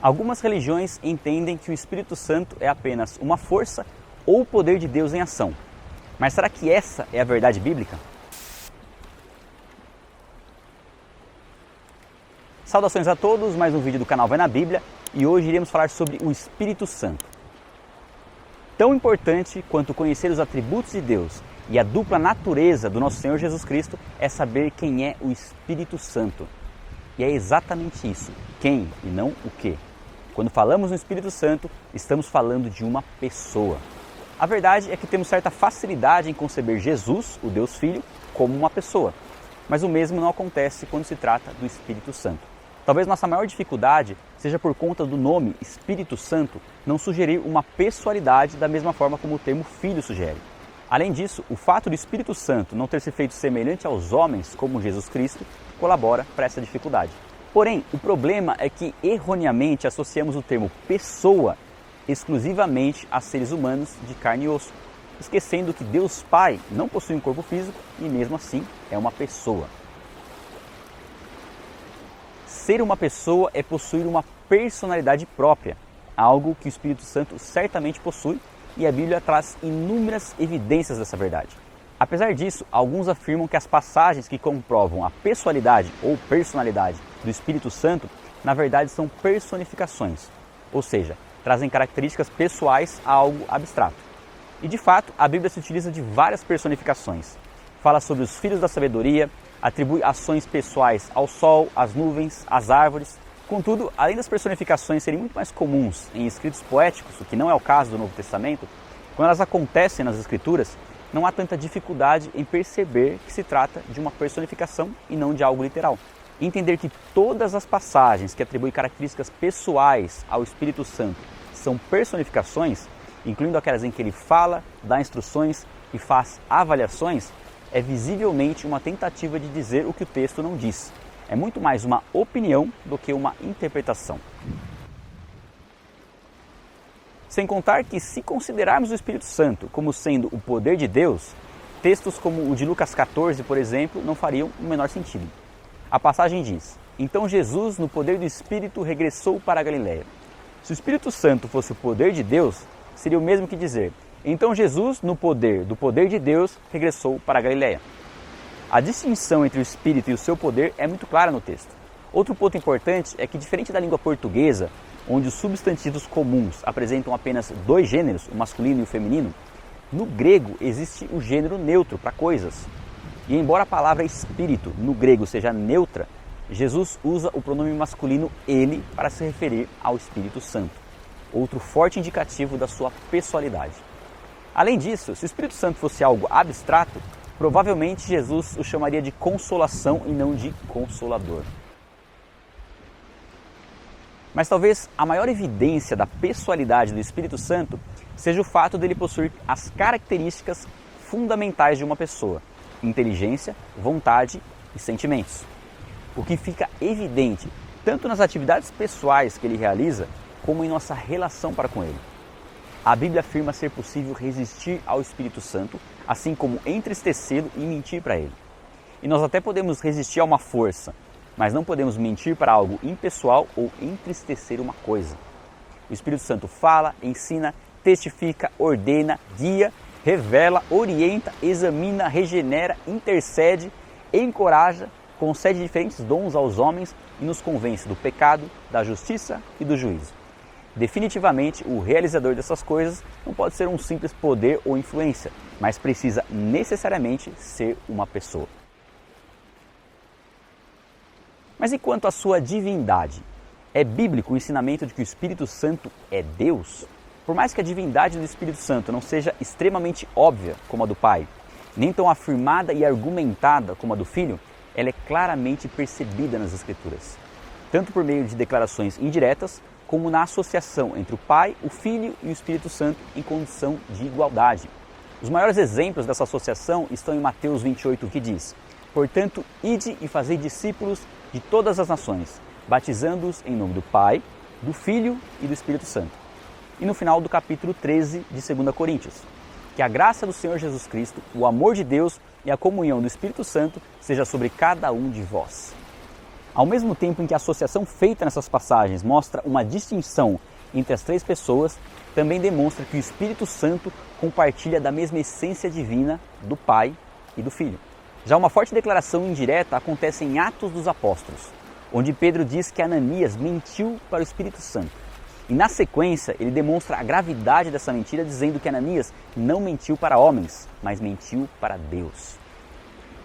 Algumas religiões entendem que o Espírito Santo é apenas uma força ou o poder de Deus em ação. Mas será que essa é a verdade bíblica? Saudações a todos, mais um vídeo do canal Vai na Bíblia e hoje iremos falar sobre o Espírito Santo. Tão importante quanto conhecer os atributos de Deus e a dupla natureza do nosso Senhor Jesus Cristo é saber quem é o Espírito Santo. E é exatamente isso, quem e não o que. Quando falamos no Espírito Santo, estamos falando de uma pessoa. A verdade é que temos certa facilidade em conceber Jesus, o Deus Filho, como uma pessoa. Mas o mesmo não acontece quando se trata do Espírito Santo. Talvez nossa maior dificuldade seja por conta do nome Espírito Santo não sugerir uma pessoalidade da mesma forma como o termo Filho sugere. Além disso, o fato do Espírito Santo não ter se feito semelhante aos homens como Jesus Cristo colabora para essa dificuldade. Porém, o problema é que erroneamente associamos o termo pessoa exclusivamente a seres humanos de carne e osso, esquecendo que Deus Pai não possui um corpo físico e mesmo assim é uma pessoa. Ser uma pessoa é possuir uma personalidade própria, algo que o Espírito Santo certamente possui e a Bíblia traz inúmeras evidências dessa verdade. Apesar disso, alguns afirmam que as passagens que comprovam a pessoalidade ou personalidade do Espírito Santo, na verdade são personificações, ou seja, trazem características pessoais a algo abstrato. E de fato, a Bíblia se utiliza de várias personificações. Fala sobre os filhos da sabedoria, atribui ações pessoais ao sol, às nuvens, às árvores. Contudo, além das personificações serem muito mais comuns em escritos poéticos, o que não é o caso do Novo Testamento, quando elas acontecem nas Escrituras, não há tanta dificuldade em perceber que se trata de uma personificação e não de algo literal. Entender que todas as passagens que atribuem características pessoais ao Espírito Santo são personificações, incluindo aquelas em que ele fala, dá instruções e faz avaliações, é visivelmente uma tentativa de dizer o que o texto não diz. É muito mais uma opinião do que uma interpretação. Sem contar que, se considerarmos o Espírito Santo como sendo o poder de Deus, textos como o de Lucas 14, por exemplo, não fariam o menor sentido. A passagem diz: então Jesus, no poder do Espírito, regressou para a Galileia. Se o Espírito Santo fosse o poder de Deus, seria o mesmo que dizer: então Jesus, no poder do poder de Deus, regressou para a Galileia. A distinção entre o Espírito e o seu poder é muito clara no texto. Outro ponto importante é que, diferente da língua portuguesa, onde os substantivos comuns apresentam apenas dois gêneros, o masculino e o feminino, no grego existe o gênero neutro para coisas. E embora a palavra espírito no grego seja neutra, Jesus usa o pronome masculino ele para se referir ao Espírito Santo, outro forte indicativo da sua pessoalidade. Além disso, se o Espírito Santo fosse algo abstrato, provavelmente Jesus o chamaria de consolação e não de consolador. Mas talvez a maior evidência da pessoalidade do Espírito Santo seja o fato dele possuir as características fundamentais de uma pessoa: inteligência, vontade e sentimentos. O que fica evidente tanto nas atividades pessoais que ele realiza, como em nossa relação para com ele. A Bíblia afirma ser possível resistir ao Espírito Santo, assim como entristecê-lo e mentir para ele. E nós até podemos resistir a uma força, mas não podemos mentir para algo impessoal ou entristecer uma coisa. O Espírito Santo fala, ensina, testifica, ordena, guia, revela, orienta, examina, regenera, intercede, encoraja, concede diferentes dons aos homens e nos convence do pecado, da justiça e do juízo. Definitivamente, o realizador dessas coisas não pode ser um simples poder ou influência, mas precisa necessariamente ser uma pessoa. Mas e quanto à sua divindade? É bíblico o ensinamento de que o Espírito Santo é Deus? Por mais que a divindade do Espírito Santo não seja extremamente óbvia como a do Pai, nem tão afirmada e argumentada como a do Filho, ela é claramente percebida nas Escrituras, tanto por meio de declarações indiretas, como na associação entre o Pai, o Filho e o Espírito Santo em condição de igualdade. Os maiores exemplos dessa associação estão em Mateus 28, que diz: portanto, ide e fazei discípulos de todas as nações, batizando-os em nome do Pai, do Filho e do Espírito Santo. E no final do capítulo 13 de 2 Coríntios: que a graça do Senhor Jesus Cristo, o amor de Deus e a comunhão do Espírito Santo seja sobre cada um de vós. Ao mesmo tempo em que a associação feita nessas passagens mostra uma distinção entre as três pessoas, também demonstra que o Espírito Santo compartilha da mesma essência divina do Pai e do Filho. Já uma forte declaração indireta acontece em Atos dos Apóstolos, onde Pedro diz que Ananias mentiu para o Espírito Santo. E na sequência ele demonstra a gravidade dessa mentira dizendo que Ananias não mentiu para homens, mas mentiu para Deus.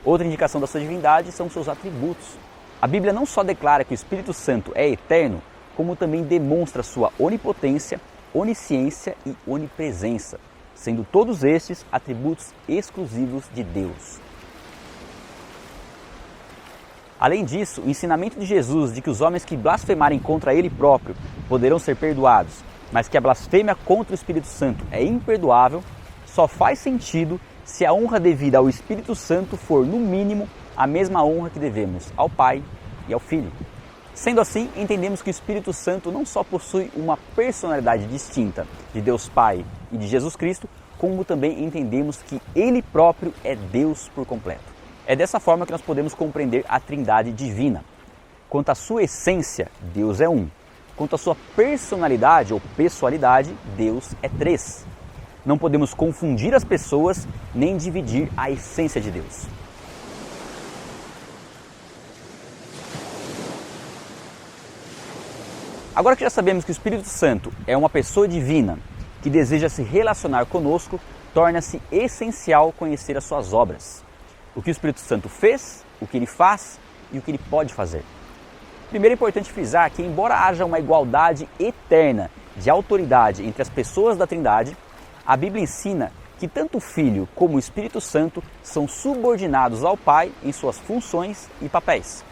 Outra indicação da sua divindade são seus atributos. A Bíblia não só declara que o Espírito Santo é eterno, como também demonstra sua onipotência, onisciência e onipresença, sendo todos estes atributos exclusivos de Deus. Além disso, o ensinamento de Jesus de que os homens que blasfemarem contra Ele próprio poderão ser perdoados, mas que a blasfêmia contra o Espírito Santo é imperdoável, só faz sentido se a honra devida ao Espírito Santo for, no mínimo, a mesma honra que devemos ao Pai e ao Filho. Sendo assim, entendemos que o Espírito Santo não só possui uma personalidade distinta de Deus Pai e de Jesus Cristo, como também entendemos que Ele próprio é Deus por completo. É dessa forma que nós podemos compreender a Trindade divina. Quanto à sua essência, Deus é um. Quanto à sua personalidade ou pessoalidade, Deus é três. Não podemos confundir as pessoas nem dividir a essência de Deus. Agora que já sabemos que o Espírito Santo é uma pessoa divina que deseja se relacionar conosco, torna-se essencial conhecer as suas obras. O que o Espírito Santo fez, o que ele faz e o que ele pode fazer. Primeiro é importante frisar que, embora haja uma igualdade eterna de autoridade entre as pessoas da Trindade, a Bíblia ensina que tanto o Filho como o Espírito Santo são subordinados ao Pai em suas funções e papéis.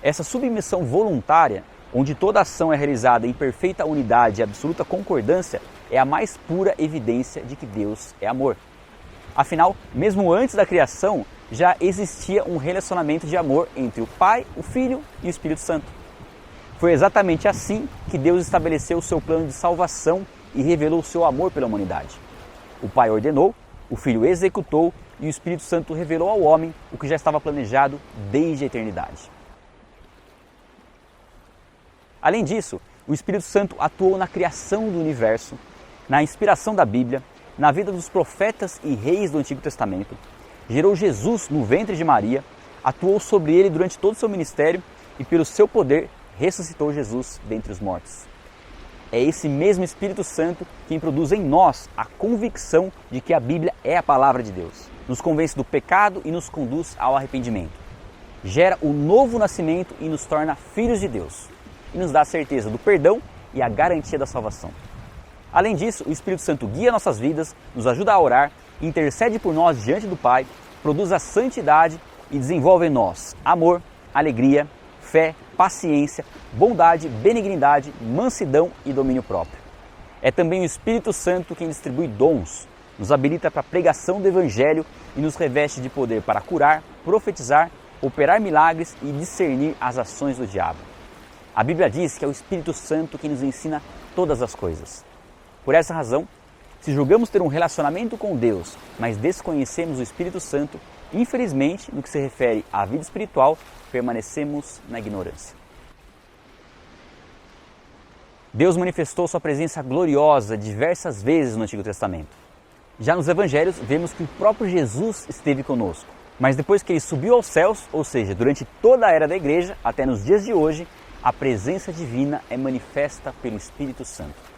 Essa submissão voluntária, onde toda ação é realizada em perfeita unidade e absoluta concordância, é a mais pura evidência de que Deus é amor. Afinal, mesmo antes da criação, já existia um relacionamento de amor entre o Pai, o Filho e o Espírito Santo. Foi exatamente assim que Deus estabeleceu o seu plano de salvação e revelou o seu amor pela humanidade. O Pai ordenou, o Filho executou e o Espírito Santo revelou ao homem o que já estava planejado desde a eternidade. Além disso, o Espírito Santo atuou na criação do universo, na inspiração da Bíblia, na vida dos profetas e reis do Antigo Testamento, gerou Jesus no ventre de Maria, atuou sobre ele durante todo o seu ministério e pelo seu poder ressuscitou Jesus dentre os mortos. É esse mesmo Espírito Santo quem produz em nós a convicção de que a Bíblia é a palavra de Deus. Nos convence do pecado e nos conduz ao arrependimento. Gera o novo nascimento e nos torna filhos de Deus. E nos dá a certeza do perdão e a garantia da salvação. Além disso, o Espírito Santo guia nossas vidas, nos ajuda a orar, intercede por nós diante do Pai, produz a santidade e desenvolve em nós amor, alegria, fé, paciência, bondade, benignidade, mansidão e domínio próprio. É também o Espírito Santo quem distribui dons, nos habilita para a pregação do Evangelho e nos reveste de poder para curar, profetizar, operar milagres e discernir as ações do diabo. A Bíblia diz que é o Espírito Santo quem nos ensina todas as coisas. Por essa razão, se julgamos ter um relacionamento com Deus, mas desconhecemos o Espírito Santo, infelizmente, no que se refere à vida espiritual, permanecemos na ignorância. Deus manifestou sua presença gloriosa diversas vezes no Antigo Testamento. Já nos Evangelhos, vemos que o próprio Jesus esteve conosco. Mas depois que ele subiu aos céus, ou seja, durante toda a era da igreja, até nos dias de hoje, a presença divina é manifesta pelo Espírito Santo.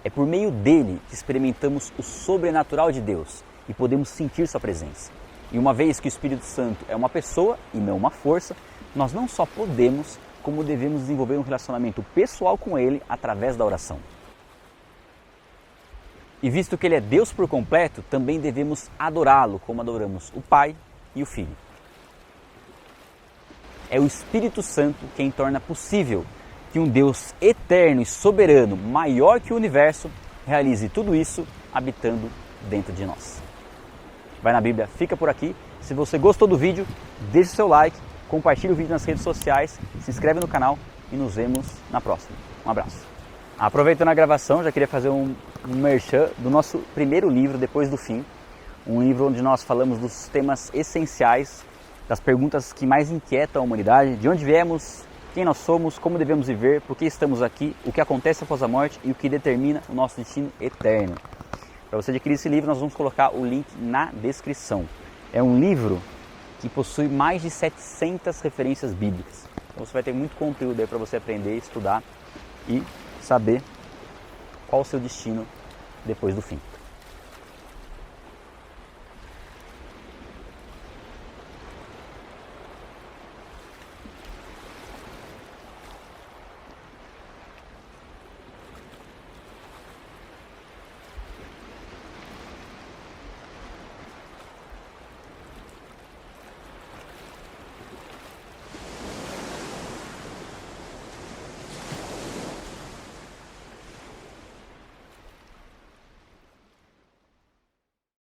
É por meio dele que experimentamos o sobrenatural de Deus e podemos sentir sua presença. E uma vez que o Espírito Santo é uma pessoa e não uma força, nós não só podemos, como devemos desenvolver um relacionamento pessoal com ele através da oração. E visto que ele é Deus por completo, também devemos adorá-lo como adoramos o Pai e o Filho. É o Espírito Santo quem torna possível que um Deus eterno e soberano, maior que o universo, realize tudo isso habitando dentro de nós. Vai na Bíblia, fica por aqui. Se você gostou do vídeo, deixe seu like, compartilhe o vídeo nas redes sociais, se inscreve no canal e nos vemos na próxima. Um abraço. Aproveitando a gravação, já queria fazer um merchan do nosso primeiro livro, Depois do Fim. Um livro onde nós falamos dos temas essenciais das perguntas que mais inquietam a humanidade: de onde viemos, quem nós somos, como devemos viver, por que estamos aqui, o que acontece após a morte e o que determina o nosso destino eterno. Para você adquirir esse livro, nós vamos colocar o link na descrição. É um livro que possui mais de 700 referências bíblicas. Então você vai ter muito conteúdo aí para você aprender, estudar e saber qual o seu destino depois do fim.